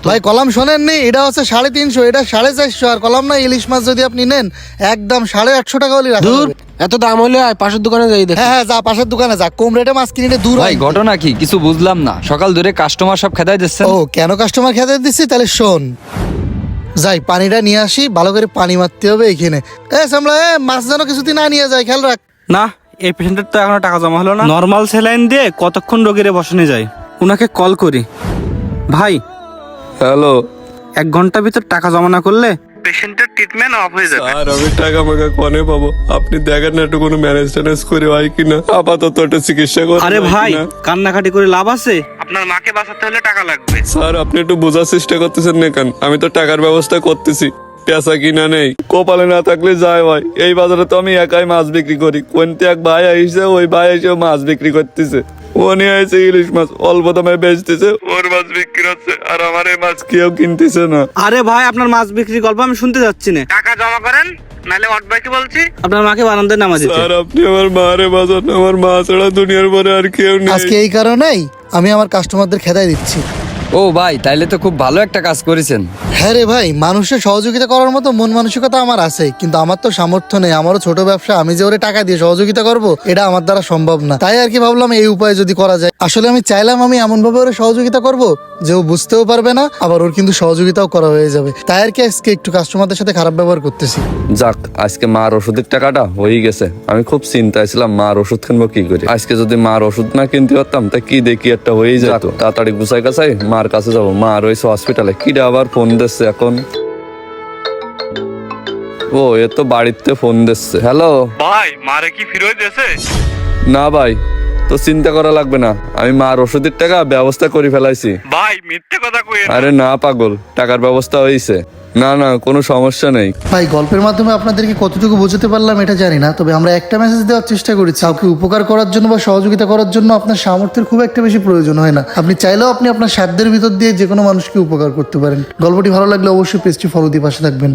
ভাই কলাম শোনেননি, এটা হচ্ছে 350, এটা 450, আর কলাম না ইলিশ মাছ যদি আপনি নেন একদম 850 টাকা হলে রাখা দূর যাবে। এত দাম হলে আয় পাশের দোকানে যাই দেখ। হ্যাঁ হ্যাঁ, যা পাশের দোকানে যা, কম রেটে মাছ কিনে দূর ভাই হয়। ঘটনা কি কিছু বুঝলাম না, সকাল ধরে কাস্টমার সব খেদাই দিচ্ছেন। ও কেন কাস্টমার খেতে দিচ্ছি, তাহলে শোন। যাই পানিটা নিয়ে আসি, ভালো করে পানি মারতে হবে এইখানে। সামলা মাছ যেন কিছুদিন না নিয়ে যায়, খেয়াল রাখ। না, এই পেশেন্টের তো এখনো টাকা জমা হলো না। নর্মাল স্যালাইন দিয়ে কতক্ষণ রোগীরে বসানো যায়, ওনাকে কল করি। ভাই হ্যালো 1 ঘন্টার ভিতর টাকা জমা না করলে পেশেন্টের ট্রিটমেন্ট অফ হয়ে যাবে। স্যার, আমি টাকা মাকা কনে পাবো? আপনি দেখেন না একটু কোনো ম্যানেজ ট্যানেজ করে হয় কিনা, আপাতত একটা চিকিৎসা করে আরে হয় ভাই, কিনা। কান্নাকাটি করে লাভ আছে? আপনার মাকে বাঁচাতে হলে টাকা লাগবে। স্যার, আপনি একটু বোঝার চেষ্টা করতেছেন না কেন? আমি তো টাকার ব্যবস্থা করতেছি, পেঁচা কিনা নেই, কপালে না থাকলে যায় ভাই। এই বাজারে তো আমি একাই মাছ বিক্রি করি, কোনতে এক ভাই আইসে, ওই ভাই এসে মাছ বিক্রি করতেছে। ও নিয়ে আইছে ইলিশ মাছ, অল্প দামে বেচতেছে, ওর মাছ বিক্রি হচ্ছে, আর আমার এই মাছ কেউ কিনতেছে না। আরে ভাই, আপনার মাছ বিক্রি গল্প আমি শুনতে যাচ্ছি না। টাকা জমা করেন, নাহলে অট ভাইকে বলছি আপনার মাকে বারান্দায় নামা দিতে। স্যার, আপনি আমার মারে বাঁচান, আমার মা ছাড়া দুনিয়ার পরে আর কেউ নেই। আজকে এই কারণেই আমি আমার কাস্টমারদের খেদাই দিচ্ছি। ও ভাই, তাইলে তো খুব ভালো একটা কাজ করেছেন। হ্যাঁ রে ভাই, মানুষের সহযোগিতা করার মতো মন মানসিকতা আমার আছে, কিন্তু আমার তো সামর্থ্য নেই। আমারও ছোট ব্যবসা, আমি যে ওরে টাকা দিয়ে সহযোগিতা করব এটা আমার দ্বারা সম্ভব না। তাই আর কি ভাবলাম এই উপায়ে যদি করা যায়। আসলে আমি চাইলাম আমি এমন ভাবে ওরে সহযোগিতা করব যে ও বুঝতেও পারবে না, আবার ওর কিন্তু সহযোগিতাও করা হয়ে যাবে। তাই আর কি আজকে একটু কাস্টমারদের সাথে খারাপ ব্যবহার করতেছি। যাক, আজকে মার ওষুধের টাকাটা হয়ে গেছে। আমি খুব চিন্তায় ছিলাম মার ওষুধ কিনবো কি করে। আজকে যদি মার ওষুধ না কিনতে পারতাম তা কি দেখি একটা হয়েই যেত। তাড়াতাড়ি গুছাই কাছাই মার কাছে যাবো। মা রয়েছে হসপিটালে, কিটা আবার ফোন দিচ্ছে এখন। ও এ তো বাড়িতে ফোন দিচ্ছে। হ্যালো ভাই, মারে কি ফিরোয় দিয়েছে? না ভাই, তো চিন্তা করা লাগবে না, আমি মার ওষুধের টাকা ব্যবস্থা করে ফেলাইছি। ভাই মিথ্যে কথা কইেন। আরে না পাগল, টাকার ব্যবস্থা হয়েছে। না না, কোনো সমস্যা নেই। ভাই গল্পের মাধ্যমে আপনাদেরকে কতটুকু বোঝাতে পারলাম এটা জানি না, তবে আমরা একটা মেসেজ দেওয়ার চেষ্টা করেছি, কাউকে উপকার করার জন্য বা সহযোগিতা করার জন্য আপনার সামর্থ্যের খুব একটা বেশি প্রয়োজন হয় না। আপনি চাইলেও আপনি আপনার সাধ্যের ভিতর দিয়ে যে কোনো মানুষকে উপকার করতে পারেন। গল্পটি ভালো লাগলে অবশ্যই পেজটি ফলো দিয়ে পাশে থাকবেন।